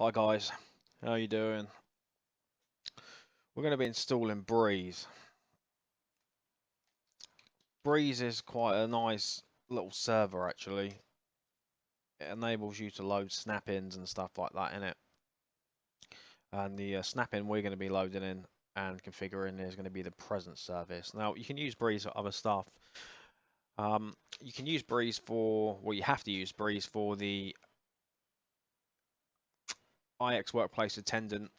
Hi guys, how you doing? We're going to be installing Breeze. Breeze is quite a nice little server actually. It enables you to load snap-ins and stuff like that in it. And the snap-in we're going to be loading in and configuring is going to be the present service. Now you can use Breeze for other stuff. You can use Breeze for, well, you have to use Breeze for the IX Workplace Attendant.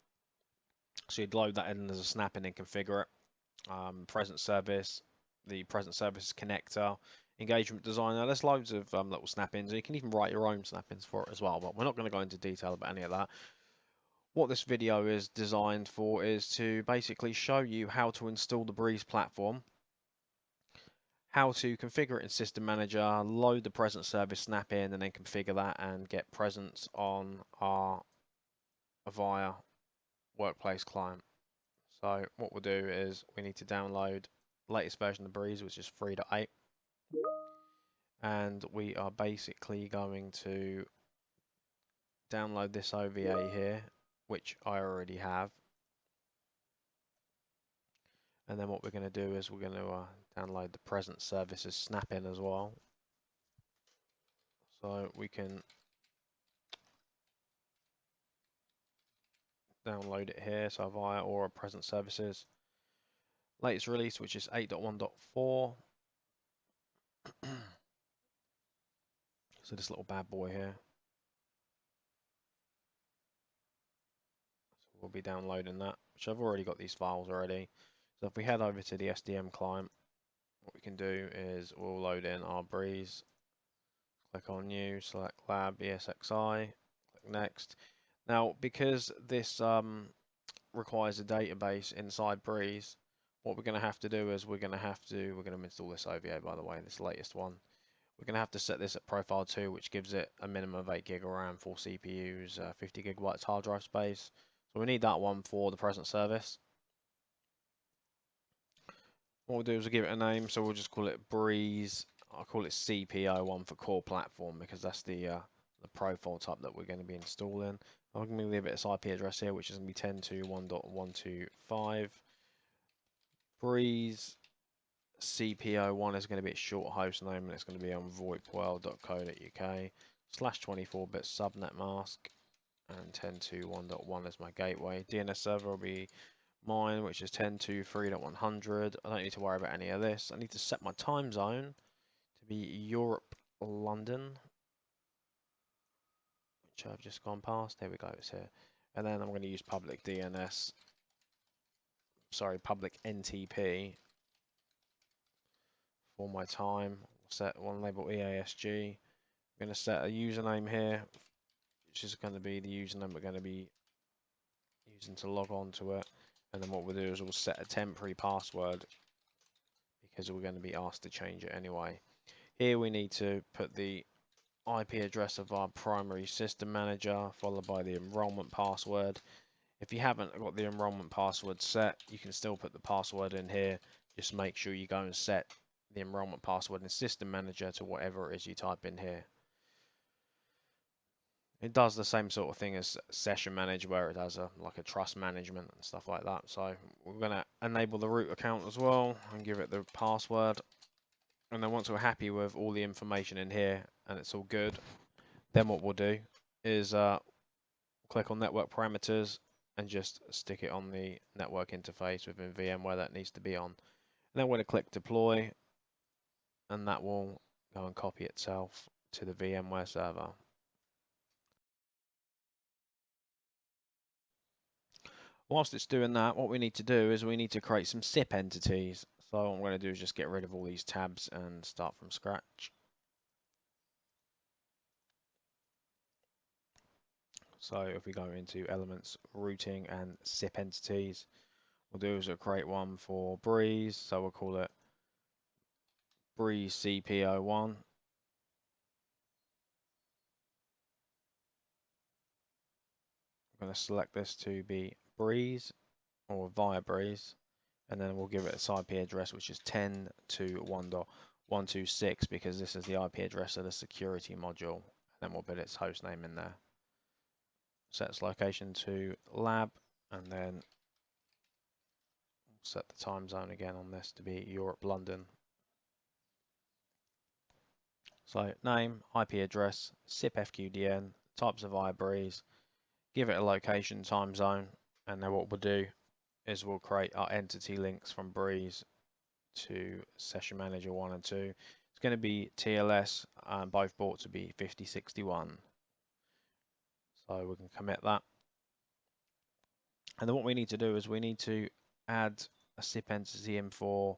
So you'd load that in as a snap-in and configure it. Present service, the present services connector, engagement designer. There's loads of little snap-ins, and you can even write your own snap-ins for it as well. But we're not going to go into detail about any of that. What this video is designed for is to basically show you how to install the Breeze platform, how to configure it in System Manager, load the present service snap-in, and then configure that and get presence on our Avaya workplace client. So what we'll do is we need to download the latest version of Breeze, which is 3.8. And we are basically going to download this OVA here, which I already have. And then what we're going to do is we're going to download the present services snap-in as well. So we can download it here, so via or present services. Latest release, which is 8.1.4. So this little bad boy here. So we'll be downloading that, which I've already got these files already. So if we head over to the SDM client, what we can do is we'll load in our Breeze. Click on New, select Lab, ESXi, click Next. Now, because this requires a database inside Breeze, what we're going to have to do is we're going to install this OVA, by the way, this latest one. We're going to have to set this at Profile 2, which gives it a minimum of 8 gig of RAM, 4 CPUs, 50 gigabytes hard drive space. So we need that one for the present service. What we'll do is we'll give it a name, so we'll just call it Breeze. I'll call it CPO1 for core platform because that's the profile type that we're going to be installing. I'm going to leave it this IP address here, which is going to be 10.2.1.125. Breeze CPO1 is going to be its short host name, and it's going to be on voipworld.co.uk /24-bit subnet mask, and 10.2.1.1 is my gateway. DNS server will be mine, which is 10.2.3.100. I don't need to worry about any of this. I need to set my time zone to be Europe, London, which I've just gone past. There we go, it's here. And then I'm going to use public DNS, sorry, public NTP for my time. Set one label EASG. I'm going to set a username here, which is going to be the username we're going to be using to log on to it. And then what we'll do is we'll set a temporary password because we're going to be asked to change it anyway. Here we need to put the IP address of our primary system manager, followed by the enrollment password. If you haven't got the enrollment password set, you can still put the password in here. Just make sure you go and set the enrollment password in system manager to whatever it is you type in here. It does the same sort of thing as session manager, where it does like a trust management and stuff like that. So we're going to enable the root account as well and give it the password. And then once we're happy with all the information in here and it's all good, then what we'll do is click on network parameters and just stick it on the network interface within VMware that needs to be on. And then we're going to click deploy, and that will go and copy itself to the VMware server. Whilst it's doing that, what we need to do is we need to create some SIP entities. So what I'm going to do is just get rid of all these tabs and start from scratch. So if we go into elements, routing, and SIP entities, we'll do is we'll create one for Breeze. So we'll call it Breeze CPO1. I'm going to select this to be Breeze or via Breeze, and then we'll give it its IP address, which is 10.2.1.126, because this is the IP address of the security module. And then we'll put its host name in there. set its location to lab, and then set the time zone again on this to be Europe, London. So name, IP address, SIP FQDN, types of Avaya Breeze, give it a location, time zone, and then what we'll do is we'll create our entity links from Breeze to Session Manager 1 and 2. It's going to be TLS, and both ports will be 5061. So we can commit that. And then what we need to do is we need to add a SIP entity in for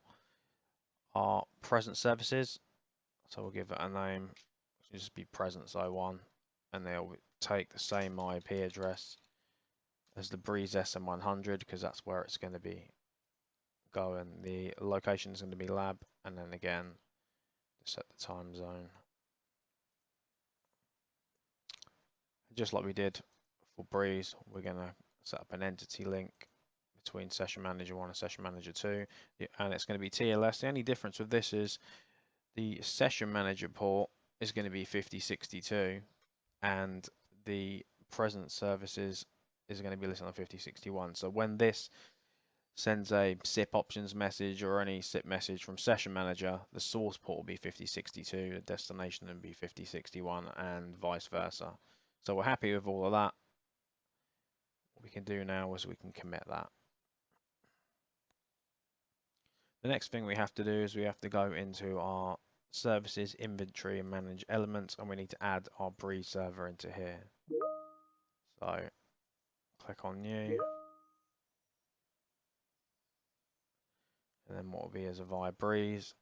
our present services. So we'll give it a name, it'll just be presence01, and they'll take the same IP address as the Breeze SM100 because that's where it's going to be going. The location is going to be lab, and then again, set the time zone. Just like we did for Breeze, we're going to set up an entity link between Session Manager 1 and Session Manager 2, and it's going to be TLS. The only difference with this is the Session Manager port is going to be 5062, and the present services is going to be listed on 5061. So when this sends a SIP options message or any SIP message from Session Manager, the source port will be 5062, the destination will be 5061, and vice versa. So we're happy with all of that. What we can do now is we can commit that. The next thing we have to do is we have to go into our services inventory and manage elements, and we need to add our Breeze server into here. So click on new, and then what will be is Avaya Breeze.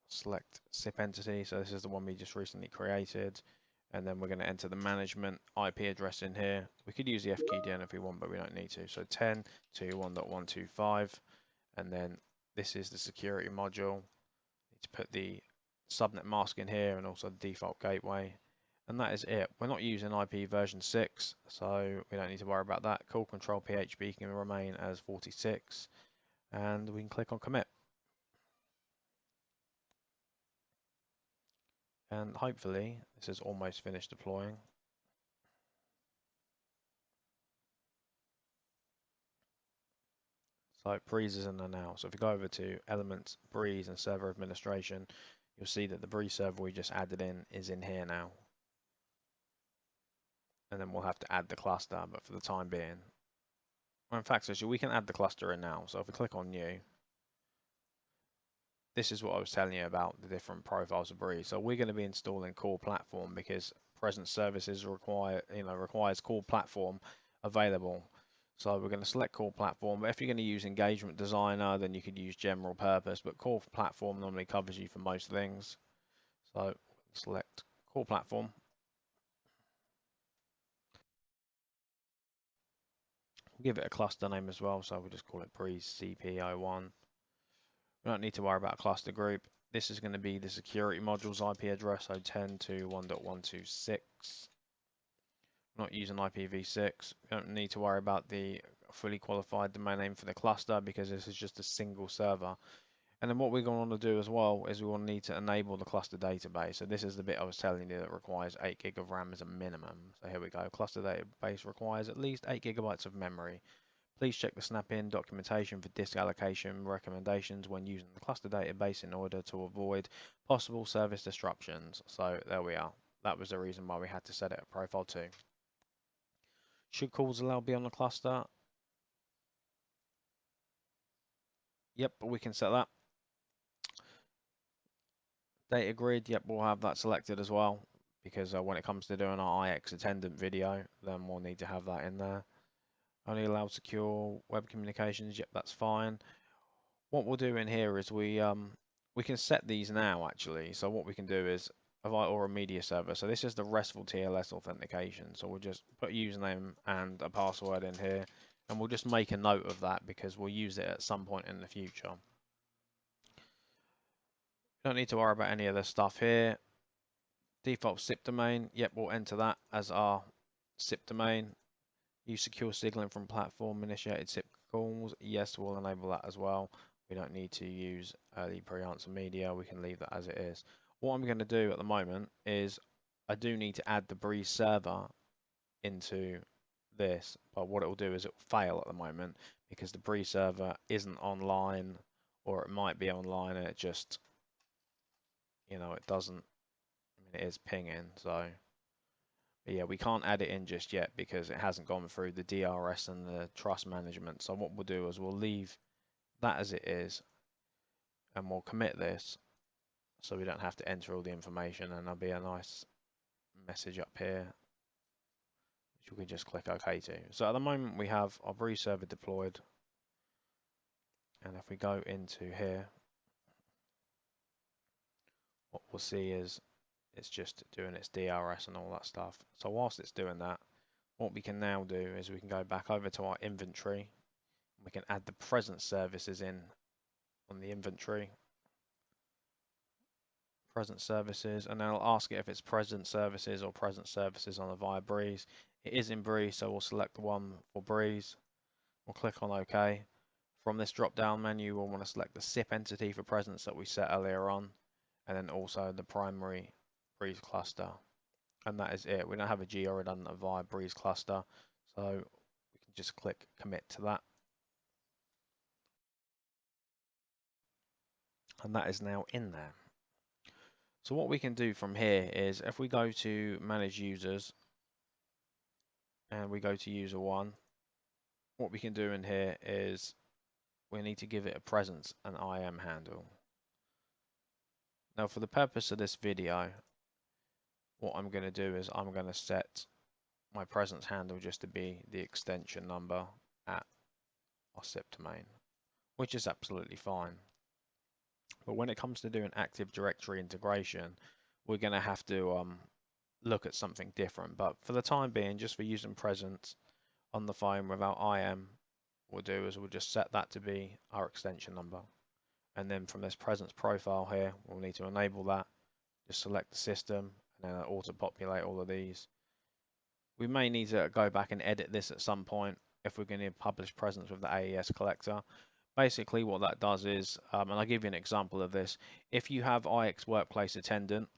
Select SIP entity, so this is the one we just recently created, and then we're going to enter the management IP address in here. We could use the FQDN if we want, but we don't need to. So 10.2.1.125, and then this is the security module. Need to put the subnet mask in here and also the default gateway, and that is it. We're not using IP version 6, so we don't need to worry about that. Call control PHP can remain as 46, and we can click on commit. And hopefully this is almost finished deploying. So Breeze is in there now. So if you go over to Elements, Breeze, and Server Administration, you'll see that the Breeze server we just added in is in here now. And then we'll have to add the cluster, but for the time being, well, in fact, actually, we can add the cluster in now. So if we click on New, this is what I was telling you about the different profiles of Breeze. So we're going to be installing core platform because present services requires core platform available. So we're going to select core platform. But if you're going to use engagement designer, then you could use general purpose. But core platform normally covers you for most things. So select core platform. Give it a cluster name as well. So we'll just call it Breeze CP01. We don't need to worry about a cluster group. This is going to be the security module's IP address, so 10.2.1.126. Not using IPv6. We don't need to worry about the fully qualified domain name for the cluster because this is just a single server. And then what we're going to want to do as well is we will need to enable the cluster database. So this is the bit I was telling you that requires 8 gig of RAM as a minimum. So here we go. Cluster database requires at least 8 gigabytes of memory. Please check the snap-in documentation for disk allocation recommendations when using the cluster database in order to avoid possible service disruptions. So there we are. That was the reason why we had to set it at profile 2. Should calls allowed be on the cluster? Yep, we can set that. Data grid, yep, we'll have that selected as well because when it comes to doing our IX attendant video, then we'll need to have that in there. Only allow secure web communications, yep, that's fine. What we'll do in here is we can set these now actually. So what we can do is or a media server. So this is the RESTful TLS authentication. So we'll just put username and a password in here, and we'll just make a note of that because we'll use it at some point in the future. Don't need to worry about any of this stuff here. Default SIP domain, yep, we'll enter that as our SIP domain. Use secure signaling from platform initiated SIP calls, yes, we'll enable that as well. We don't need to use the pre-answer media, we can leave that as it is. What I'm going to do at the moment is I do need to add the Breeze server into this, but what it will do is it will fail at the moment because the Breeze server isn't online, or it might be online and it just, it doesn't. I mean, it is pinging, so. But yeah, we can't add it in just yet because it hasn't gone through the DRS and the trust management. So what we'll do is we'll leave that as it is, and we'll commit this so we don't have to enter all the information, and there'll be a nice message up here which we can just click OK to. So at the moment we have our Breeze server deployed, and if we go into here, what we'll see is it's just doing its DRS and all that stuff. So whilst it's doing that, what we can now do is we can go back over to our inventory. We can add the present services in on the inventory, present services, and then I'll ask it if it's present services or present services on Avaya Breeze. It is in Breeze, so we'll select the one for Breeze. We'll click on OK. From this drop down menu, we'll want to select the SIP entity for presence that we set earlier on, and then also the primary Breeze cluster. And that is it. We don't have a geo-redundant Avaya Breeze cluster, so we can just click commit to that. And that is now in there. So what we can do from here is if we go to manage users and we go to user one, what we can do in here is we need to give it a presence and IM handle. Now for the purpose of this video, what I'm going to do is I'm going to set my presence handle just to be the extension number at our SIP domain, which is absolutely fine. But when it comes to doing Active Directory integration, we're going to have to look at something different. But for the time being, just for using presence on the phone without IM, what we'll do is we'll just set that to be our extension number. And then from this presence profile here, we'll need to enable that. Just select the system and then auto-populate all of these. We may need to go back and edit this at some point if we're going to publish presence with the AES collector. Basically what that does is, and I'll give you an example of this, if you have IX Workplace Attendant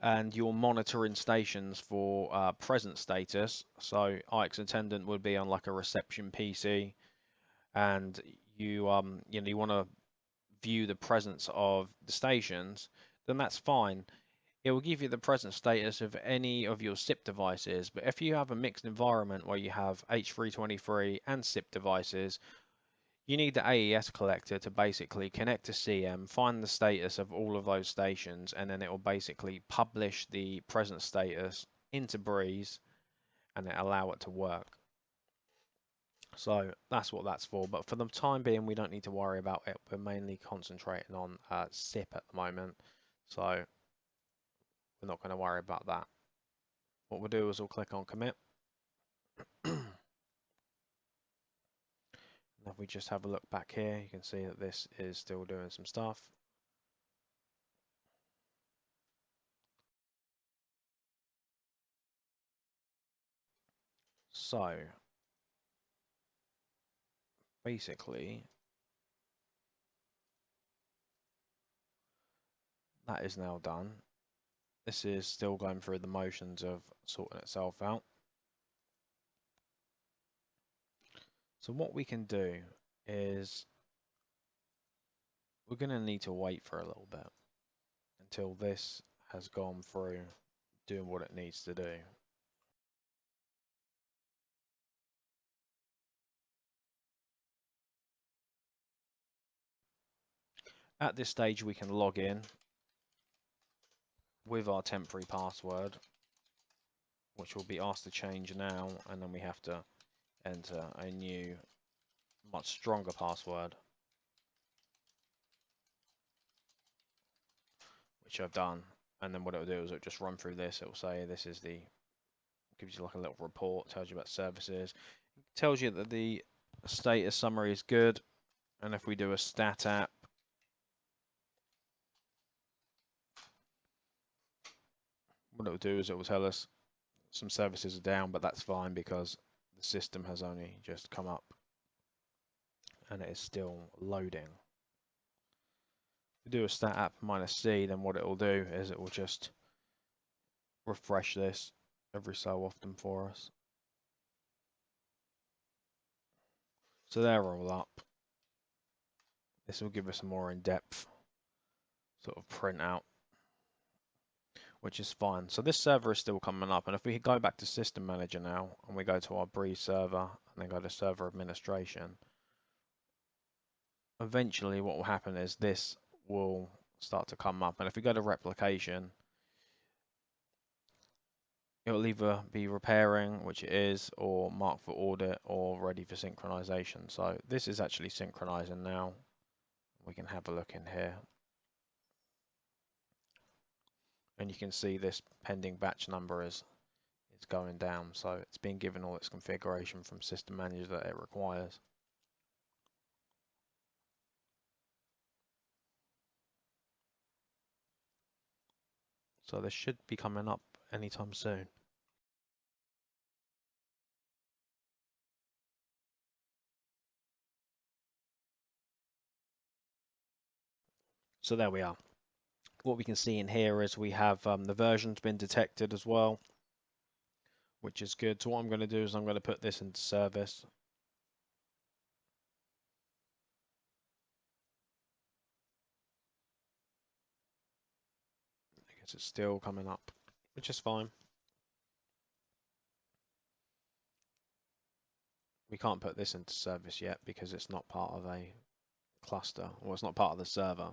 and you're monitoring stations for present status, so IX Attendant would be on like a reception PC, and you want to view the presence of the stations, then that's fine. It will give you the present status of any of your SIP devices, but if you have a mixed environment where you have H323 and SIP devices, you need the AES collector to basically connect to CM, find the status of all of those stations, and then it will basically publish the present status into Breeze and then allow it to work. So that's what that's for. But for the time being, we don't need to worry about it. We're mainly concentrating on SIP at the moment. So we're not going to worry about that. What we'll do is we'll click on commit. And if we just have a look back here, you can see that this is still doing some stuff. So basically, that is now done. This is still going through the motions of sorting itself out. So what we can do is we're going to need to wait for a little bit until this has gone through doing what it needs to do. At this stage, we can log in with our temporary password, which will be asked to change now, and then we have to enter a new, much stronger password, which I've done. And then what it will do is it'll just run through this. It will say this is the, gives you like a little report, tells you about services, tells you that the status summary is good. And if we do a stat app, what it will do is it will tell us some services are down, but that's fine because the system has only just come up and it is still loading. If we do a stat app -C, then what it will do is it will just refresh this every so often for us. So they're all up. This will give us a more in-depth sort of printout, which is fine. So this server is still coming up, and if we go back to System Manager now, and we go to our Breeze server, and then go to Server Administration, eventually what will happen is this will start to come up, and if we go to Replication, it'll either be repairing, which it is, or marked for audit, or ready for synchronization. So this is actually synchronizing now. We can have a look in here. And you can see this pending batch number is going down. So it's been given all its configuration from System Manager that it requires. So this should be coming up anytime soon. So there we are. What we can see in here is we have the version's been detected as well, which is good. So what I'm going to do is I'm going to put this into service. I guess it's still coming up, which is fine. We can't put this into service yet because it's not part of a cluster, or it's not part of the server.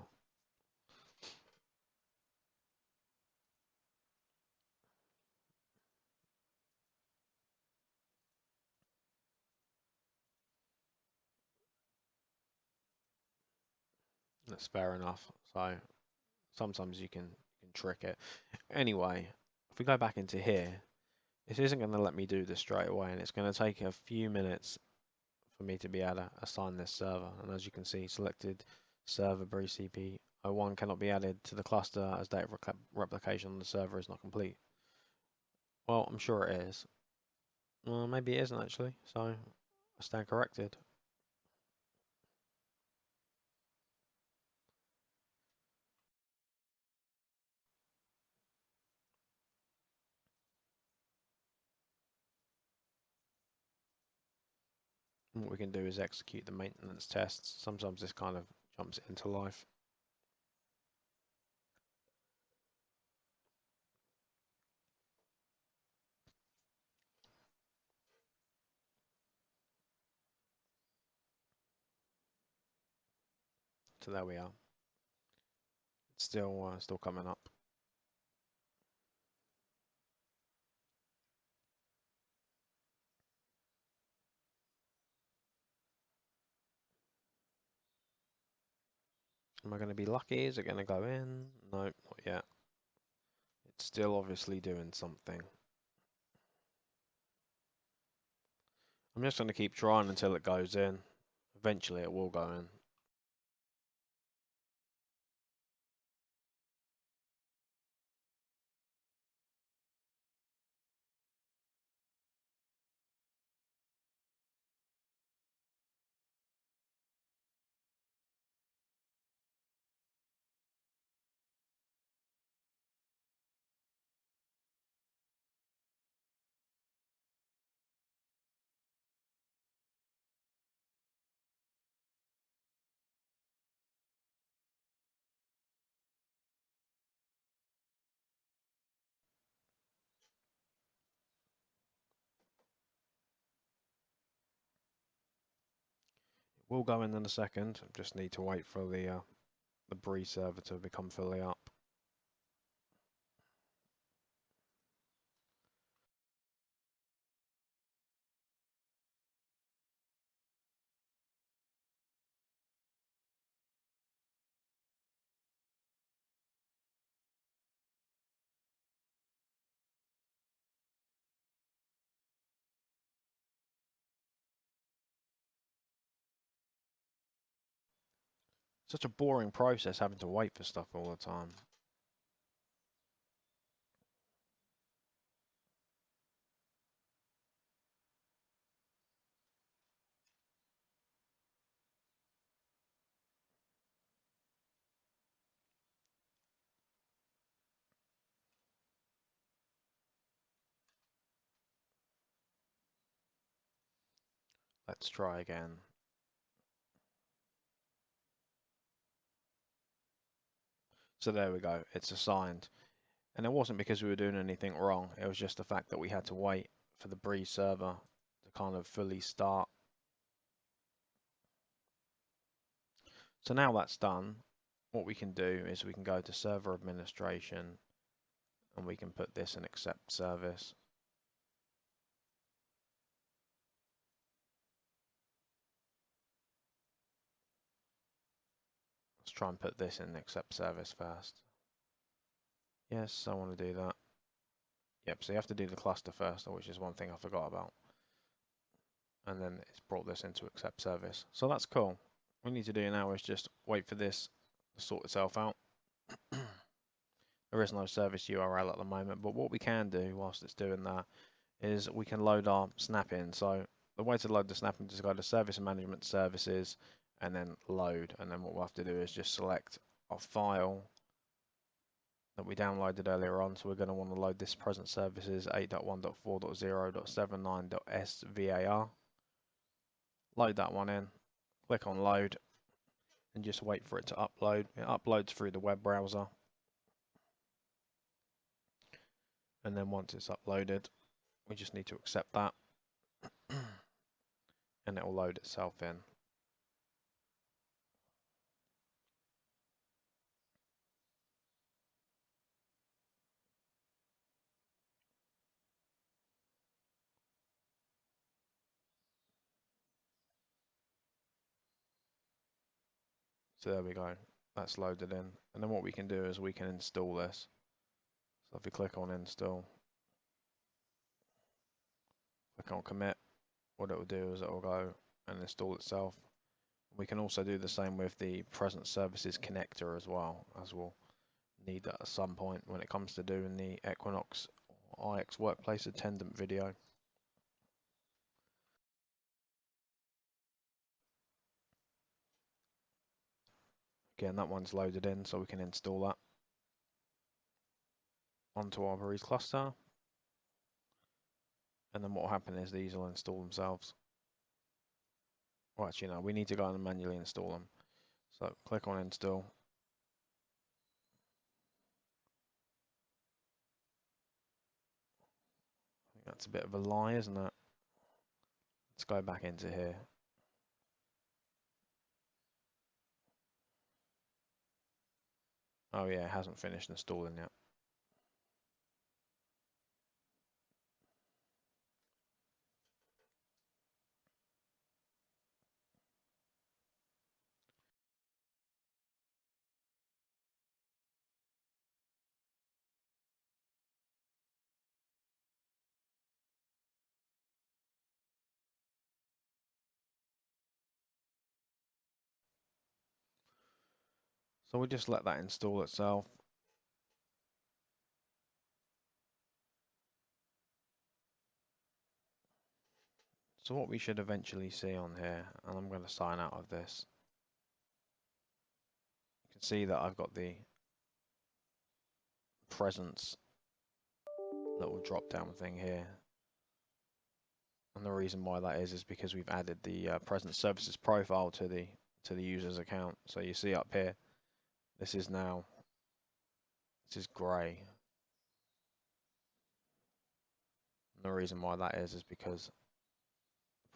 That's fair enough. So sometimes you can trick it. Anyway, if we go back into here, this isn't going to let me do this straight away, and it's going to take a few minutes for me to be able to assign this server. And as you can see, selected server Breeze CP01 cannot be added to the cluster as data replication on the server is not complete. Well, I'm sure it is. Well, maybe it isn't actually, so I stand corrected. And what we can do is execute the maintenance tests. Sometimes this kind of jumps into life. So there we are. It's still coming up. Am I going to be lucky? Is it going to go in? No, not yet. It's still obviously doing something. I'm just going to keep trying until it goes in. Eventually it will go in. It will go in a second. Just need to wait for the Breeze server to become fully up. Such a boring process having to wait for stuff all the time. Let's try again. So there we go, it's assigned. And it wasn't because we were doing anything wrong, it was just the fact that we had to wait for the Breeze server to kind of fully start. So now that's done, what we can do is we can go to server administration and we can put this in accept service. Let's try and put this in accept service first. Yes, I want to do that. Yep, so you have to do the cluster first, which is one thing I forgot about. And then it's brought this into accept service. So that's cool. What we need to do now is just wait for this to sort itself out. There is no service URL at the moment, but what we can do whilst it's doing that is we can load our snap in. So the way to load the snap in is go to service and management services and then load. And then what we'll have to do is just select our file that we downloaded earlier on. So we're going to want to load this present services 8.1.4.0.79.svar. Load that one in, click on load, and just wait for it to upload. It uploads through the web browser. And then once it's uploaded, we just need to accept that. And it will load itself in. So there we go, that's loaded in. And then what we can do is we can install this. So if we click on install, click on commit, what it will do is it will go and install itself. We can also do the same with the present services connector as well, as we'll need that at some point when it comes to doing the Equinox IX workplace attendant video. Again, that one's loaded in, so we can install that onto our Breeze cluster. And then what will happen is these will install themselves. Well, actually, no, we need to go and manually install them. So click on install. I think that's a bit of a lie, isn't it? Let's go back into here. Oh yeah, it hasn't finished installing yet. So we'll just let that install itself. So what we should eventually see on here, and I'm going to sign out of this. You can see that I've got the presence little drop down thing here. And the reason why that is because we've added the present services profile to the user's account. So you see up here, this is grey. And the reason why that is because the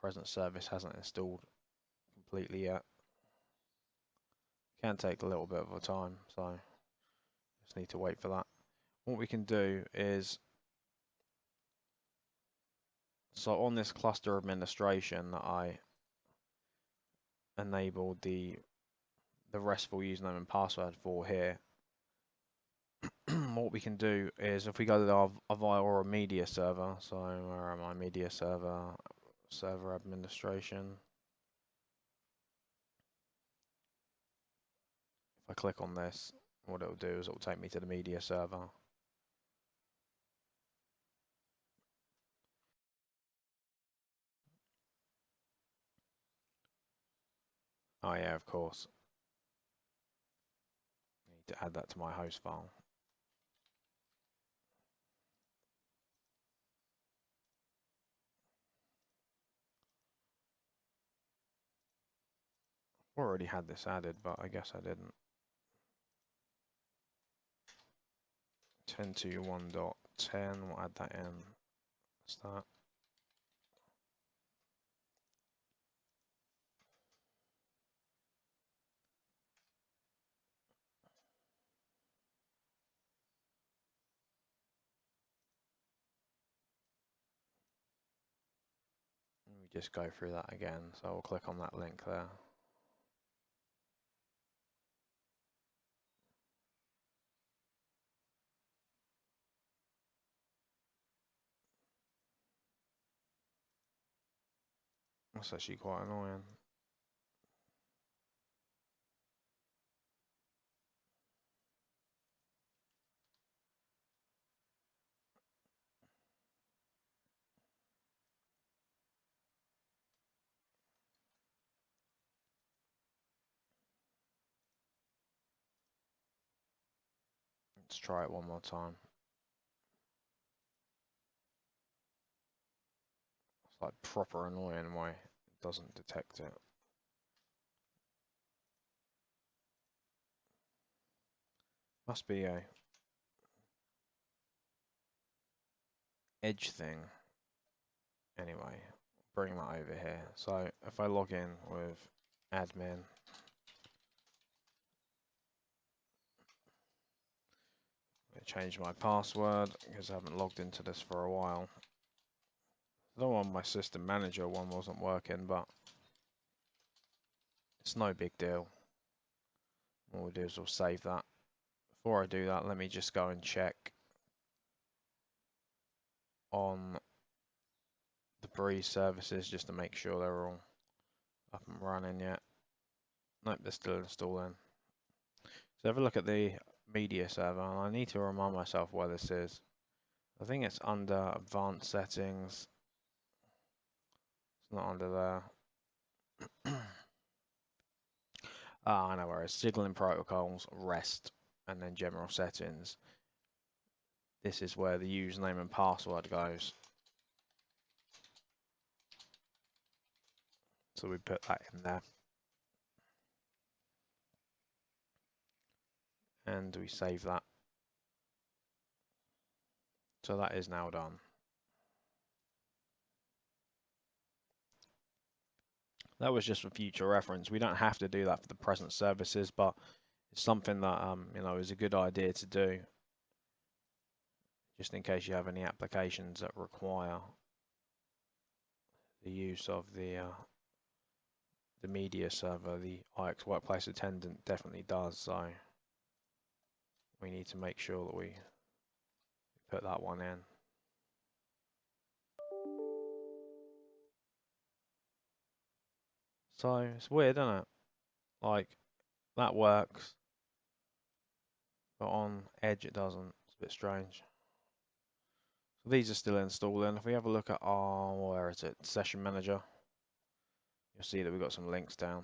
present service hasn't installed completely yet. Can take a little bit of a time, so just need to wait for that. What we can do is, so on this cluster administration that I enabled the RESTful username and password for here, what we can do is if we go to our Avaya or a media server, so where am I, media server, server administration. If I click on this, what it will do is it will take me to the media server. Oh yeah, of course. I need to add that to my host file. Already had this added, but I guess I didn't. 10 to 1.10, we'll add that in. Start. We just go through that again, so we'll click on that link there. That's actually quite annoying. Let's try it one more time. It's like proper annoying why it doesn't detect it. Must be a edge thing. Anyway, bring that over here. So if I log in with admin, I change my password because I haven't logged into this for a while. Though on my system manager one wasn't working, but it's no big deal. What we'll do is we'll save that. Before I do that, let me just go and check on the Breeze services just to make sure they're all up and running yet. Nope, they're still installing. So have a look at the media server, and I need to remind myself where this is. I think it's under advanced settings. It's not under there. Ah, I know where it is. Signaling protocols, REST, and then general settings. This is where the username and password goes. So we put that in there. And we save that. So that is now done. That was just for future reference. We don't have to do that for the present services, but it's something that is a good idea to do, just in case you have any applications that require the use of the media server. The IX Workplace Attendant definitely does, so we need to make sure that we put that one in. So it's weird, isn't it? Like that works, but on Edge it doesn't. It's a bit strange. So these are still installing. If we have a look at our, where is it, Session Manager, you'll see that we've got some links down.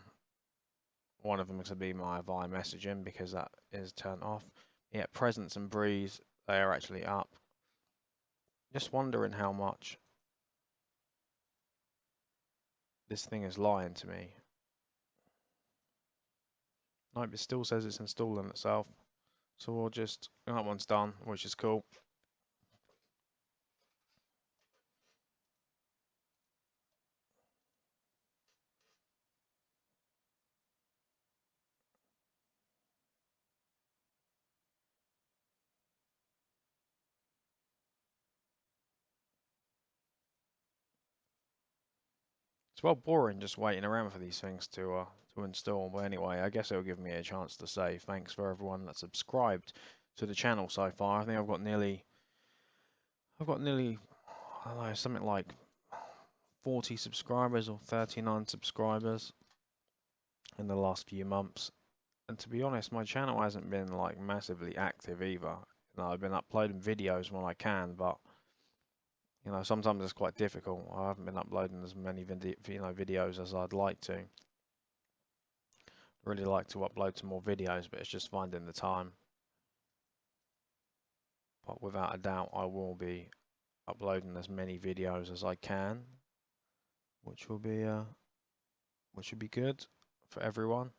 One of them is going to be my Avaya messaging because that is turned off. Yeah, Presence and Breeze, they are actually up. Just wondering how much this thing is lying to me. Nope, it still says it's installing itself. So we'll just, that one's done, which is cool. It's well boring just waiting around for these things to install. But anyway, I guess it'll give me a chance to say thanks for everyone that's subscribed to the channel so far. I think I've got nearly, I don't know, something like 40 subscribers or 39 subscribers in the last few months. And to be honest, my channel hasn't been like massively active either. I've been uploading videos when I can, but sometimes it's quite difficult. I haven't been uploading as many videos as I'd like to. Really like to upload some more videos, but it's just finding the time. But without a doubt, I will be uploading as many videos as I can, which will be good. for everyone.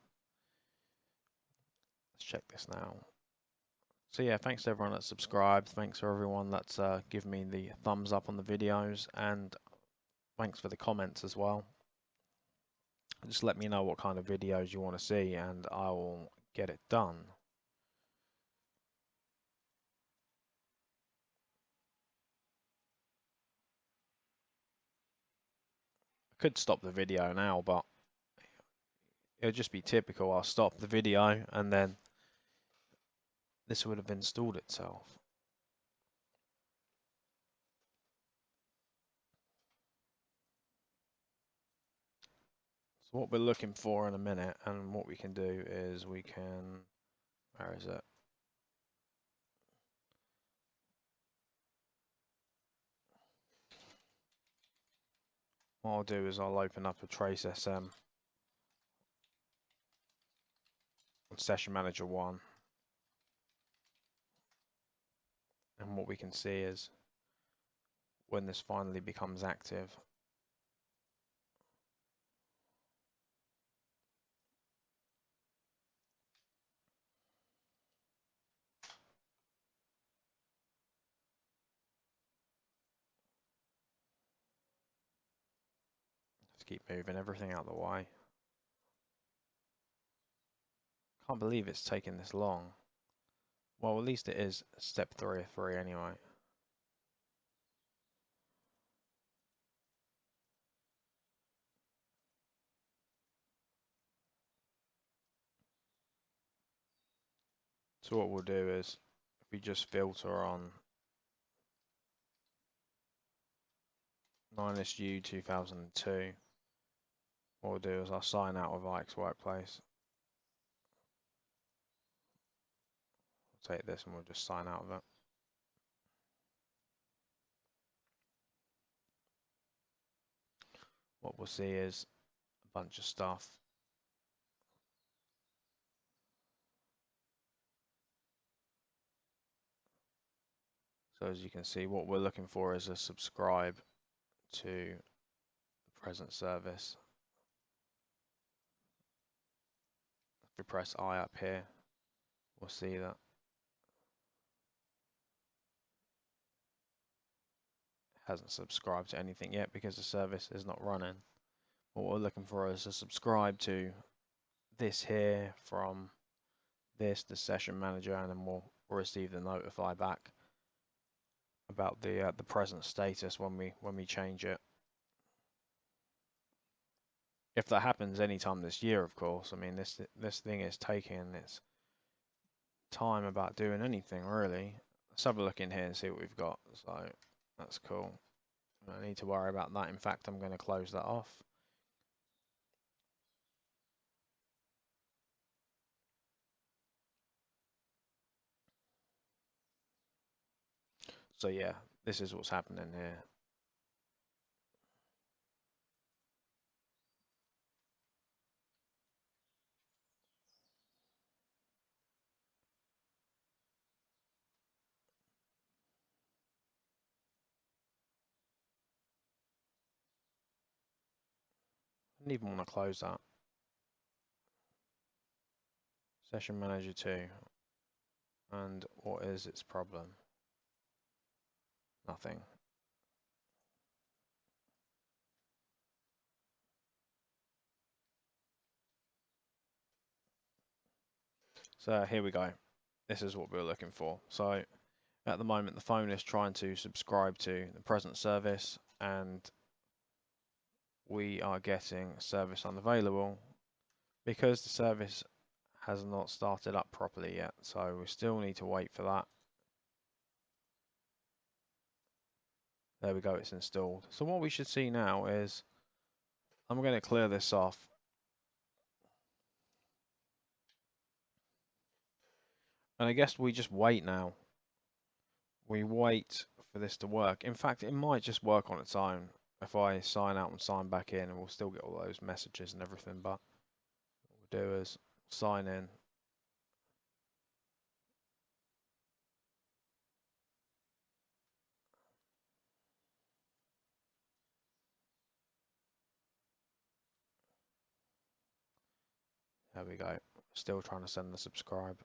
Let's check this now. So yeah, thanks to everyone that's subscribed. Thanks for everyone that's given me the thumbs up on the videos, and thanks for the comments as well. Just let me know what kind of videos you want to see, and I will get it done. I could stop the video now, but it'll just be typical. I'll stop the video, and then this would have installed itself. So what we're looking for in a minute, and what we can do is we can, where is it? What I'll do is I'll open up a trace SM on Session Manager 1, and what we can see is when this finally becomes active, let's keep moving everything out of the way. Can't believe it's taken this long. Well, at least it is step 3 of 3 anyway. So what we'll do is, if we just filter on 9SU 2002, what we'll do is I'll sign out of Ike's Workplace. We'll take this and we'll just sign out of it. What we'll see is a bunch of stuff. So as you can see, what we're looking for is a subscribe to the present service. If we press I up here, we'll see that it hasn't subscribed to anything yet because the service is not running. What we're looking for is a subscribe to this here from this, the session manager, and then we'll receive the notify back about the present status when we change it. If that happens anytime this year, of course. I mean, this thing is taking its time about doing anything really. Let's have a look in here and see what we've got. So that's cool. I don't need to worry about that. In fact, I'm going to close that off. So yeah, this is what's happening here. I didn't even want to close that. Session Manager 2. And what is its problem? Nothing. So here we go. This is what we were looking for. So at the moment, the phone is trying to subscribe to the present service, and we are getting service unavailable because the service has not started up properly yet. So we still need to wait for that. There we go, it's installed. So what we should see now is, I'm going to clear this off. And I guess we just wait now. We wait for this to work. In fact, it might just work on its own if I sign out and sign back in, and we'll still get all those messages and everything. But what we'll do is sign in. There we go. Still trying to send the subscribe.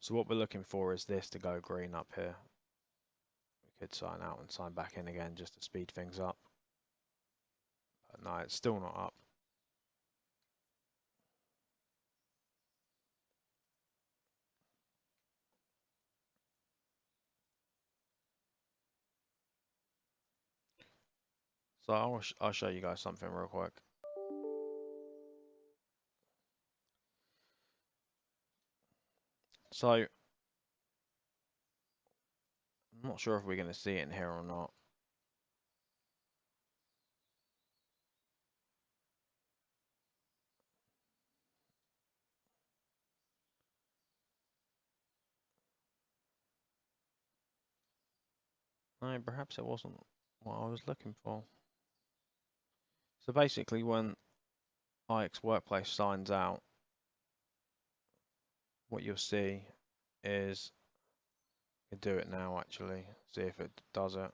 So what we're looking for is this to go green up here. We could sign out and sign back in again just to speed things up. But no, it's still not up. So I'll show you guys something real quick. So I'm not sure if we're going to see it in here or not. No, perhaps it wasn't what I was looking for. So basically when IX Workplace signs out, what you'll see is, you do it now actually, see if it does it.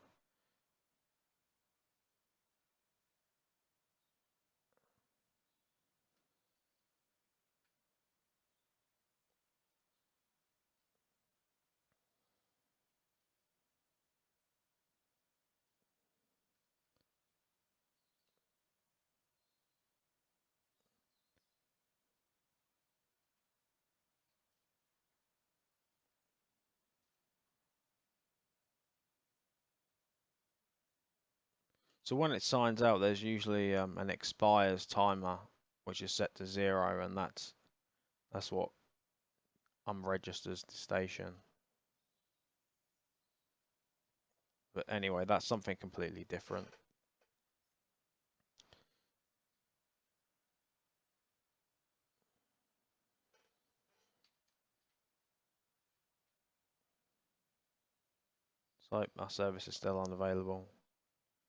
So when it signs out, there's usually an expires timer, which is set to 0, and that's what unregisters the station. But anyway, that's something completely different. So our service is still unavailable.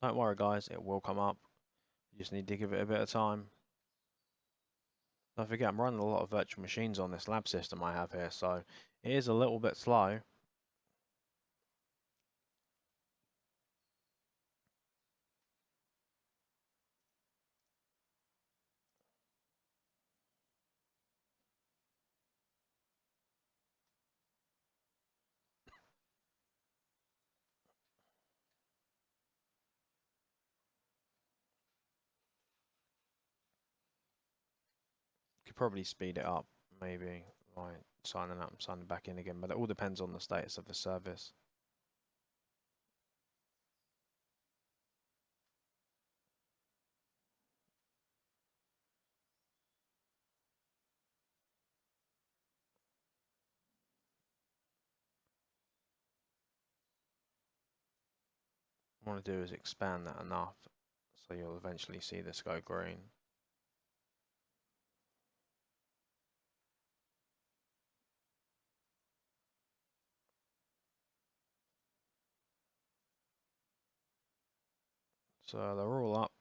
Don't worry guys, it will come up. You just need to give it a bit of time. Don't forget, I'm running a lot of virtual machines on this lab system I have here, so it is a little bit slow. Could probably speed it up, maybe, by signing up and signing back in again, but it all depends on the status of the service. What I want to do is expand that enough so you'll eventually see this go green. So they're all up.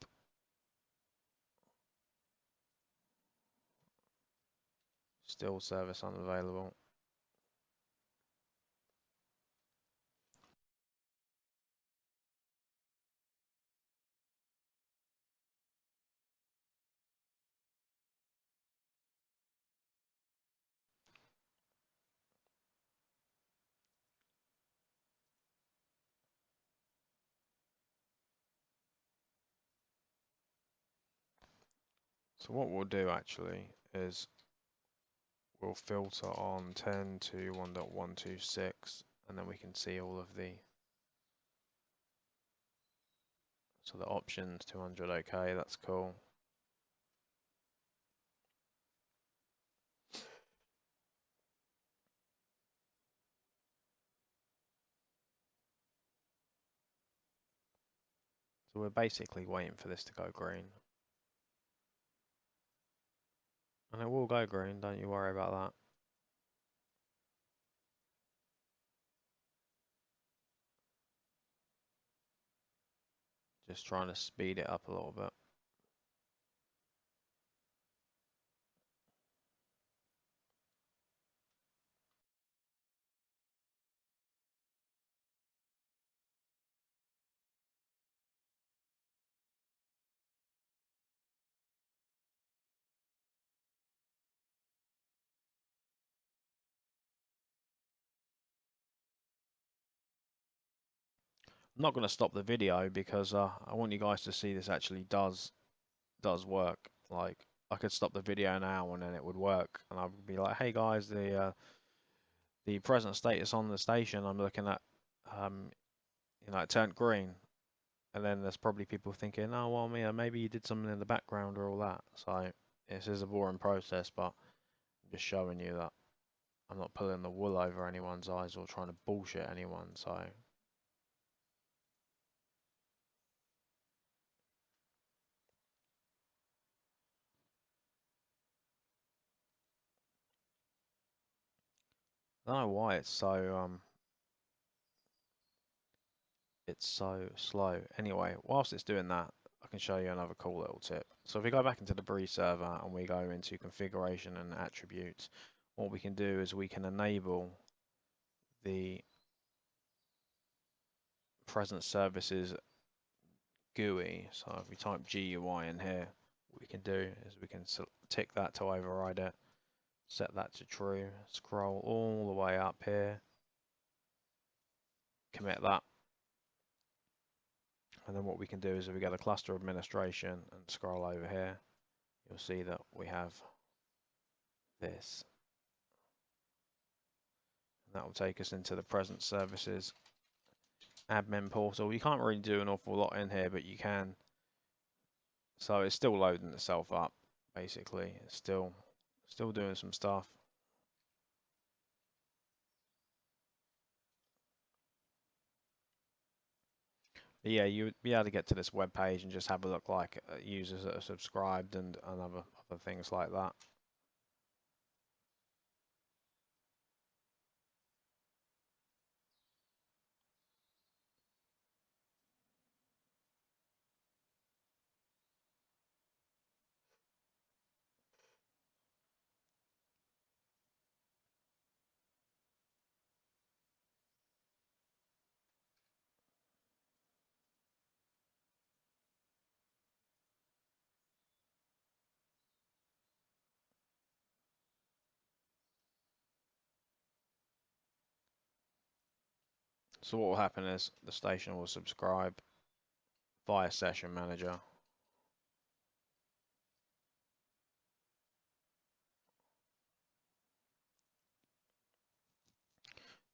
Still service unavailable. So what we'll do actually is we'll filter on 10 to 1.126 and then we can see all of the, so the options 200, okay, that's cool. So we're basically waiting for this to go green. And it will go green, don't you worry about that. Just trying to speed it up a little bit. I'm not going to stop the video because I want you guys to see this actually does work. Like I could stop the video now and then it would work, and I would be like, "Hey guys, the present status on the station I'm looking at, um, it turned green." And then there's probably people thinking, "Oh well, Mia, maybe you did something in the background or all that." So this is a boring process, but I'm just showing you that I'm not pulling the wool over anyone's eyes or trying to bullshit anyone. So I don't know why it's so slow. Anyway, whilst it's doing that, I can show you another cool little tip. So if we go back into the Breeze server and we go into configuration and attributes, what we can do is we can enable the present services GUI. So if we type GUI in here, what we can do is we can tick that to override it, set that to true, scroll all the way up here, commit that, and then what we can do is if we go to cluster administration and scroll over here, you'll see that we have this. And that will take us into the present services admin portal. You can't really do an awful lot in here, but you can. So it's still loading itself up, basically. It's still doing some stuff. But yeah, you would be able to get to this web page and just have a look like users that are subscribed and other things like that. So what will happen is the station will subscribe via session manager.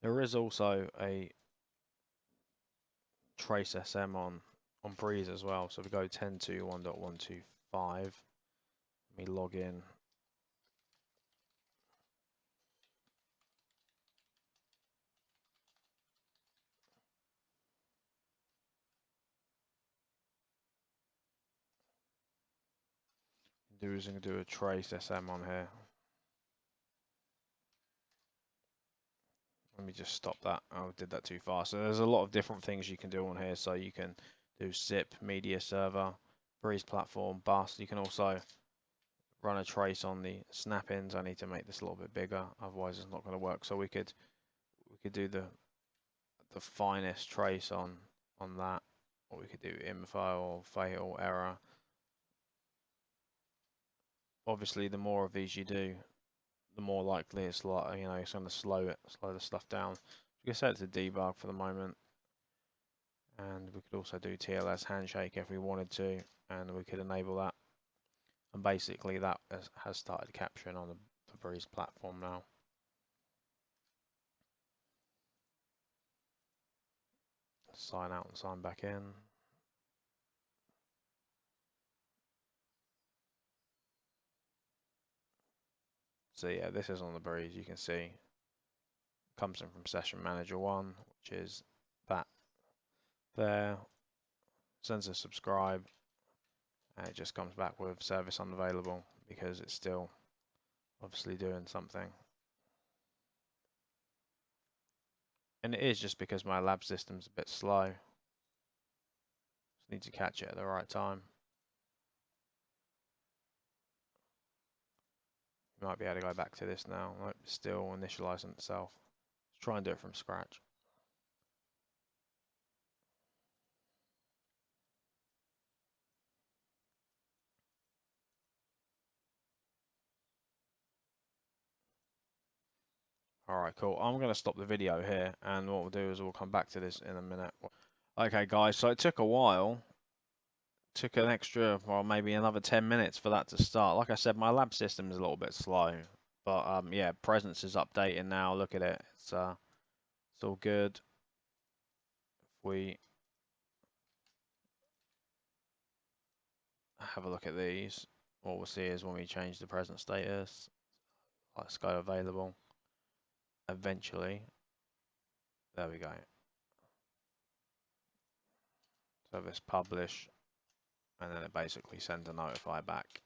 There is also a trace SM on Breeze as well. So if we go 10.2.1.125, we log in. Do is going to do a trace SM on here. Let me just stop that. I did that too fast. So there's a lot of different things you can do on here. So you can do zip, media server, Breeze platform, bus. You can also run a trace on the snap-ins. I need to make this a little bit bigger, otherwise it's not going to work. So we could do the finest trace on that, or we could do info or fatal error. Obviously, the more of these you do, the more likely it's like it's going to slow the stuff down. You can set it to debug for the moment, and we could also do TLS handshake if we wanted to, and we could enable that. And basically, that has started capturing on the Breeze platform now. Sign out and sign back in. So yeah, this is on the Breeze. You can see comes in from Session Manager 1, which is that there. Sends a subscribe, and it just comes back with service unavailable because it's still obviously doing something. And it is just because my lab system's a bit slow. Just need to catch it at the right time. You might be able to go back to this now. Nope, still initializing itself. Let's try and do it from scratch. All right, cool. I'm going to stop the video here, and what we'll do is we'll come back to this in a minute. Okay, guys, so it took a while. Took an extra, well, maybe another 10 minutes for that to start. Like I said, my lab system is a little bit slow. But yeah, presence is updating now. Look at it. It's all good. If we have a look at these, what we'll see is when we change the present status, let's go available. Eventually, there we go. So this publish, and then it basically sends a notify back.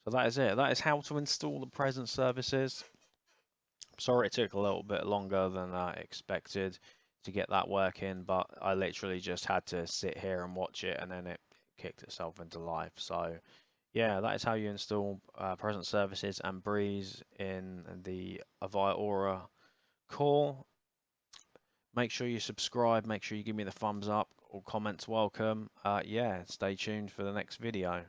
So that is it. That is how to install the present services. Sorry it took a little bit longer than I expected to get that working, but I literally just had to sit here and watch it, and then it kicked itself into life. So yeah, that is how you install present services and Breeze in the Avaya Aura core. Make sure you subscribe, make sure you give me the thumbs up, all comments welcome. Yeah, stay tuned for the next video.